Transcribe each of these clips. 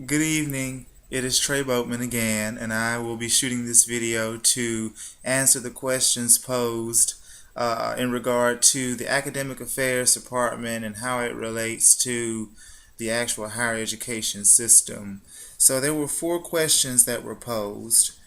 Good evening. It is Trey Boatman again, and I will be shooting this video to answer the questions posed in regard to the Academic Affairs Department and how it relates to the actual higher education system. So there were 4 questions that were posed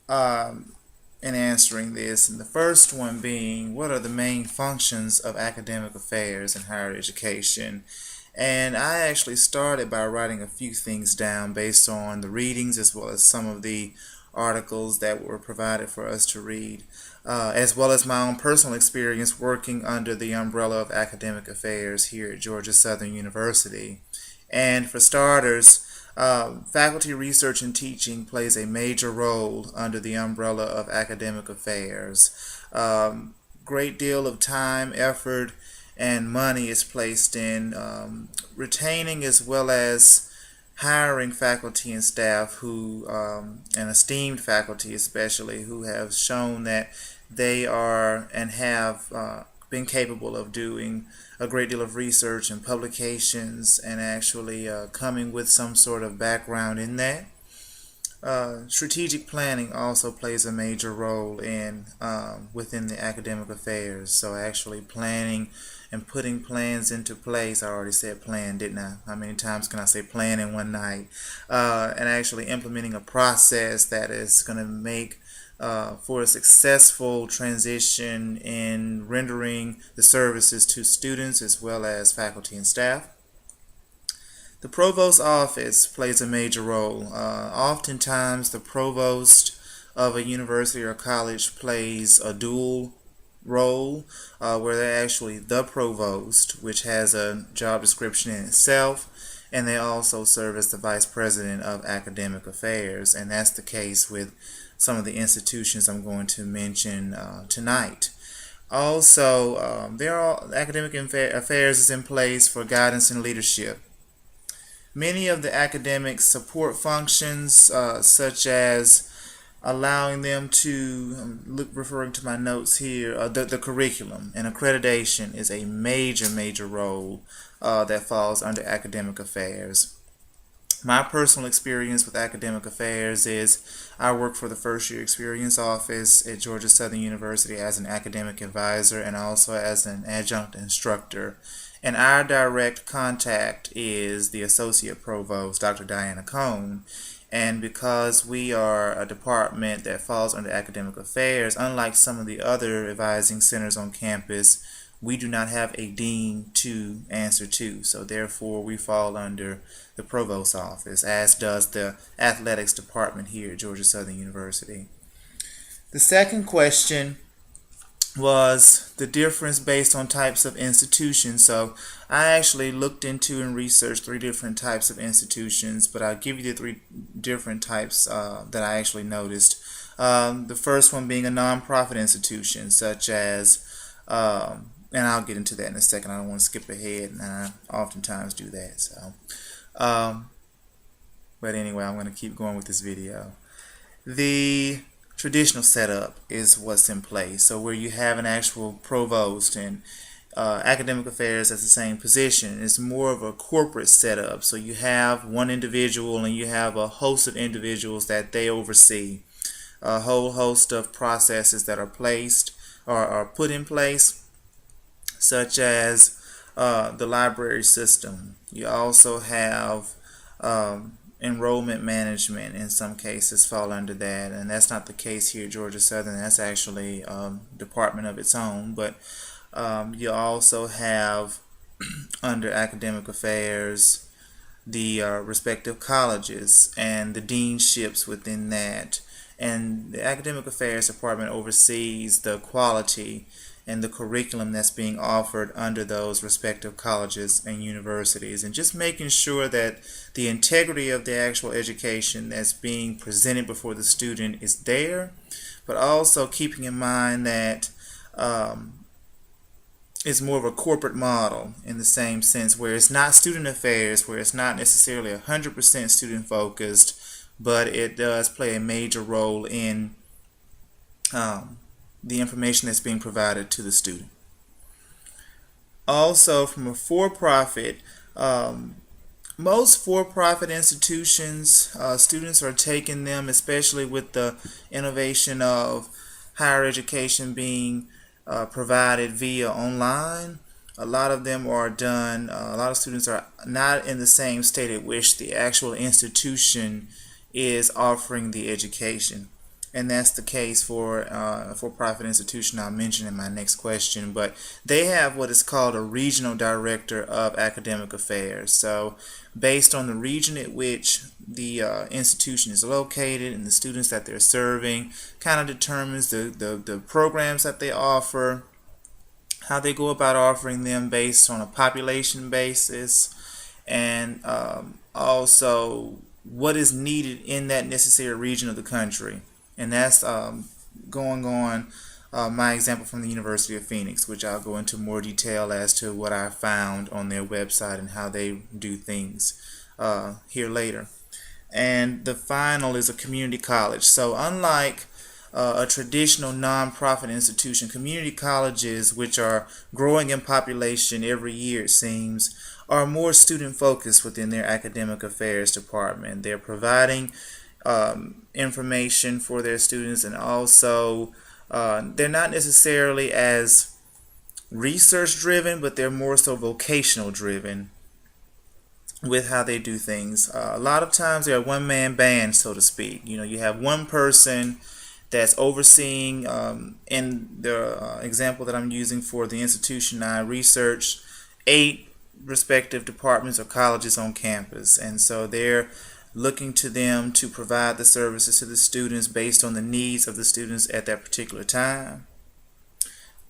in answering this, and the first one being, what are the main functions of academic affairs in higher education? And I actually started by writing a few things down based on the readings as well as some of the articles that were provided for us to read, as well as my own personal experience working under the umbrella of academic affairs here at Georgia Southern University. And for starters, faculty research and teaching plays a major role under the umbrella of academic affairs. Great deal of time, effort, and money is placed in retaining as well as hiring faculty and staff who, and esteemed faculty especially, who have shown that they are and have been capable of doing a great deal of research and publications and actually coming with some sort of background in that. Strategic planning also plays a major role in within the academic affairs. So actually planning and putting plans into place. I already said plan, didn't I? How many times can I say plan in one night? And actually implementing a process that is going to make for a successful transition in rendering the services to students as well as faculty and staff. The provost's office plays a major role. Oftentimes, the provost of a university or college plays a dual role where they're actually the provost, which has a job description in itself, and they also serve as the vice president of academic affairs, and that's the case with some of the institutions I'm going to mention tonight. Also, academic affairs is in place for guidance and leadership. Many of the academic support functions, such as allowing them to, referring to my notes here, the curriculum and accreditation is a major role that falls under academic affairs. My personal experience with academic affairs is I work for the First Year Experience Office at Georgia Southern University as an academic advisor and also as an adjunct instructor. And our direct contact is the Associate Provost, Dr. Diana Cohn. And because we are a department that falls under academic affairs, unlike some of the other advising centers on campus, we do not have a dean to answer to. So therefore, we fall under the Provost's office, as does the athletics department here at Georgia Southern University. The second question was the difference based on types of institutions. So I actually looked into and researched 3 different types of institutions, but I'll give you the 3 different types that I actually noticed. The first one being a nonprofit institution, such as, and I'll get into that in a second. I don't want to skip ahead, and I oftentimes do that. So, but anyway, I'm going to keep going with this video. The traditional setup is what's in place. So where you have an actual provost and academic affairs as the same position. It's more of a corporate setup. So you have one individual and you have a host of individuals that they oversee. A whole host of processes that are placed or are put in place, such as the library system. You also have enrollment management in some cases fall under that, and that's not the case here at Georgia Southern. That's actually a department of its own, but you also have under academic affairs the respective colleges and the deanships within that, and the academic affairs department oversees the quality and the curriculum that's being offered under those respective colleges and universities, and just making sure that the integrity of the actual education that's being presented before the student is there, but also keeping in mind that it's more of a corporate model in the same sense where it's not student affairs, where it's not necessarily 100% student focused, but it does play a major role in the information that's being provided to the student. Also, from a for-profit Most for-profit institutions, students are taking them, especially with the innovation of higher education being provided via online. A lot of them are done, a lot of students are not in the same state at which the actual institution is offering the education. And that's the case for a for-profit institution I'll mention in my next question. But they have what is called a regional director of academic affairs. So based on the region at which the institution is located and the students that they're serving, kind of determines the programs that they offer, how they go about offering them based on a population basis, and also what is needed in that necessary region of the country. And that's going on my example from the University of Phoenix, which I'll go into more detail as to what I found on their website and how they do things here later. And the final is a community college. So unlike a traditional nonprofit institution, community colleges, which are growing in population every year it seems, are more student focused within their academic affairs department. They're providing information for their students, and also they're not necessarily as research driven, but they're more so vocational driven with how they do things. A lot of times they're a one-man band, so to speak. You know, you have one person that's overseeing, in the example that I'm using for the institution I researched, 8 respective departments or colleges on campus, and so they're looking to them to provide the services to the students based on the needs of the students at that particular time.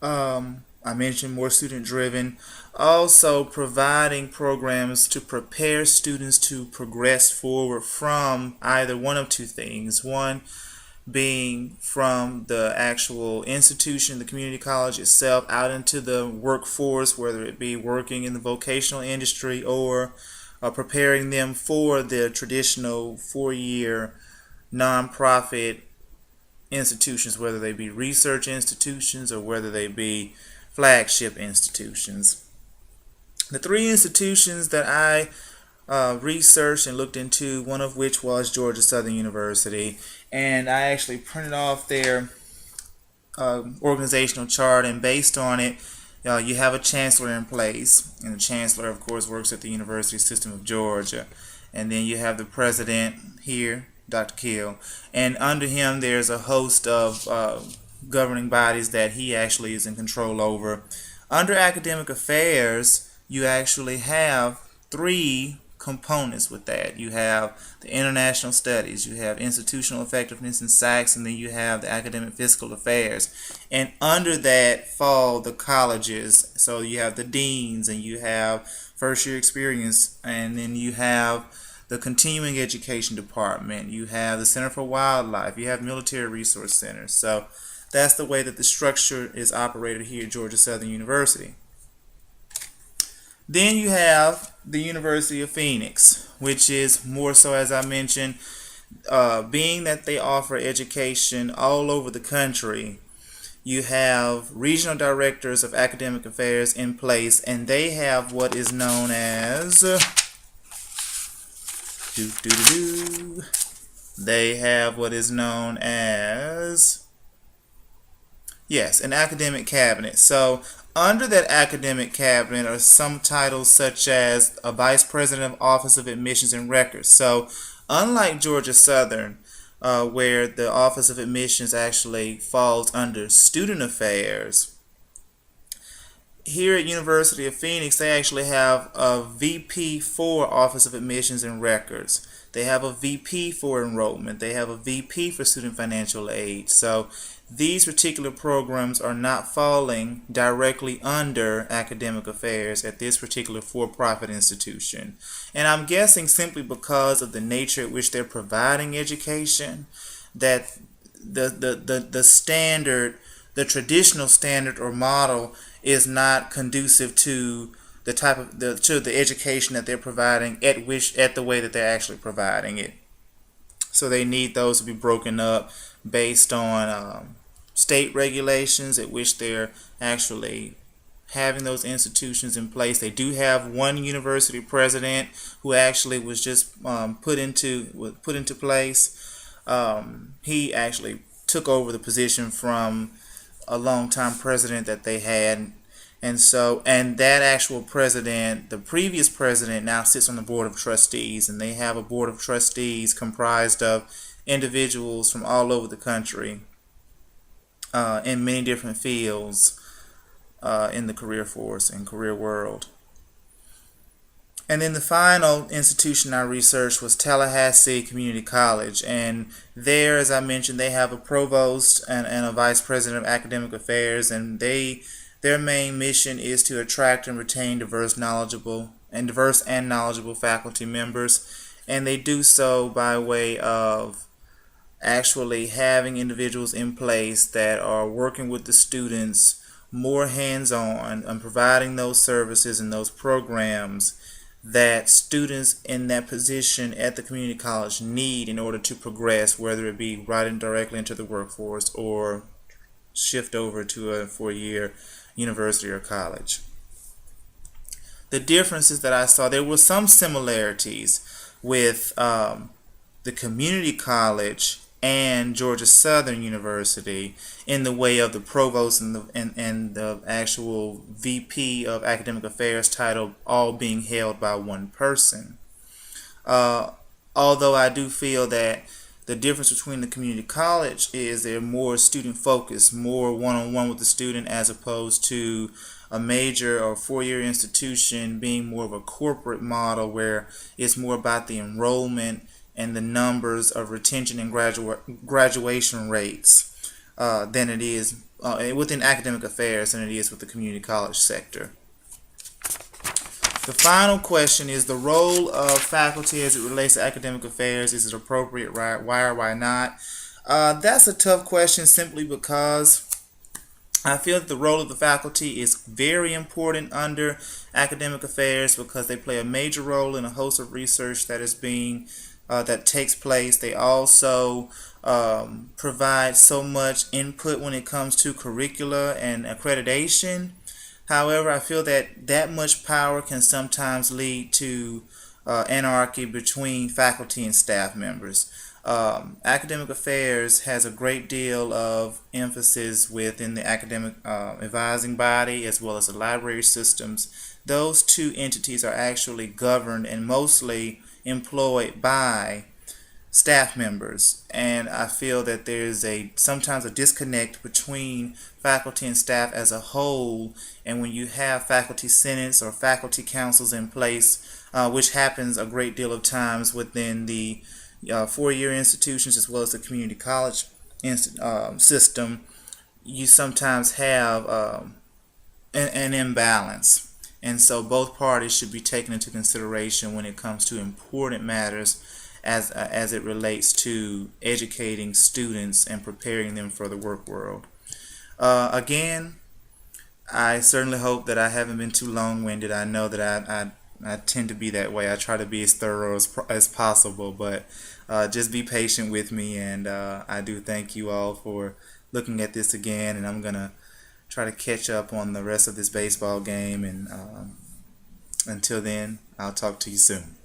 I mentioned more student driven. Also providing programs to prepare students to progress forward from either one of two things. One being from the actual institution, the community college itself, out into the workforce, whether it be working in the vocational industry or preparing them for the traditional 4-year nonprofit institutions, whether they be research institutions or whether they be flagship institutions. The 3 institutions that I researched and looked into, one of which was Georgia Southern University, and I actually printed off their organizational chart, and based on it, you have a chancellor in place, and the chancellor of course works at the University System of Georgia, and then you have the president here, Dr. Kill, and under him there's a host of governing bodies that he actually is in control over. Under academic affairs, you actually have 3 components with that. You have the international studies, you have institutional effectiveness and SACs, and then you have the academic fiscal affairs. And under that fall the colleges. So you have the deans, and you have first year experience, and then you have the continuing education department, you have the Center for Wildlife, you have military resource centers. So that's the way that the structure is operated here at Georgia Southern University. Then you have the University of Phoenix, which is more so, as I mentioned, being that they offer education all over the country, you have regional directors of academic affairs in place, and they have what is known as they have what is known as, yes, an academic cabinet. So under that academic cabinet are some titles such as a Vice President of Office of Admissions and Records. So unlike Georgia Southern, where the Office of Admissions actually falls under Student Affairs, here at University of Phoenix they actually have a VP for Office of Admissions and Records. They have a VP for Enrollment. They have a VP for Student Financial Aid. So these particular programs are not falling directly under academic affairs at this particular for-profit institution. And I'm guessing simply because of the nature at which they're providing education, that the standard, the traditional standard or model is not conducive to the type of the education that they're providing at the way that they're actually providing it. So they need those to be broken up based on state regulations at which they're actually having those institutions in place. They do have one university president who actually was just put into place. He actually took over the position from a longtime president that they had. And that actual president, the previous president, now sits on the board of trustees, and they have a board of trustees comprised of individuals from all over the country in many different fields in the career force and career world. And then the final institution I researched was Tallahassee Community College. And there, as I mentioned, they have a provost and a vice president of academic affairs, and their main mission is to attract and retain diverse and knowledgeable faculty members. And they do so by way of actually having individuals in place that are working with the students more hands-on and providing those services and those programs that students in that position at the community college need in order to progress, whether it be right in directly into the workforce or shift over to a four-year university or college. The differences that I saw, there were some similarities with the community college and Georgia Southern University in the way of the provost and the actual VP of academic affairs title all being held by one person. Although I do feel that the difference between the community college is they're more student focused, more one-on-one with the student, as opposed to a major or four-year institution being more of a corporate model where it's more about the enrollment and the numbers of retention and graduation rates than it is within academic affairs than it is with the community college sector. The final question is the role of faculty as it relates to academic affairs. Is it appropriate? Right? Why or why not? That's a tough question simply because I feel that the role of the faculty is very important under academic affairs because they play a major role in a host of research that is being that takes place. They also provide so much input when it comes to curricula and accreditation. However, I feel that much power can sometimes lead to anarchy between faculty and staff members. Academic affairs has a great deal of emphasis within the academic advising body as well as the library systems. Those two entities are actually governed and mostly employed by staff members, and I feel that there's sometimes a disconnect between faculty and staff as a whole. And when you have faculty senates or faculty councils in place, which happens a great deal of times within the four-year institutions as well as the community college system, you sometimes have an imbalance. And so both parties should be taken into consideration when it comes to important matters as it relates to educating students and preparing them for the work world. Again, I certainly hope that I haven't been too long-winded. I know that I tend to be that way. I try to be as thorough as possible, but just be patient with me, and I do thank you all for looking at this again, and I'm going to try to catch up on the rest of this baseball game, and until then, I'll talk to you soon.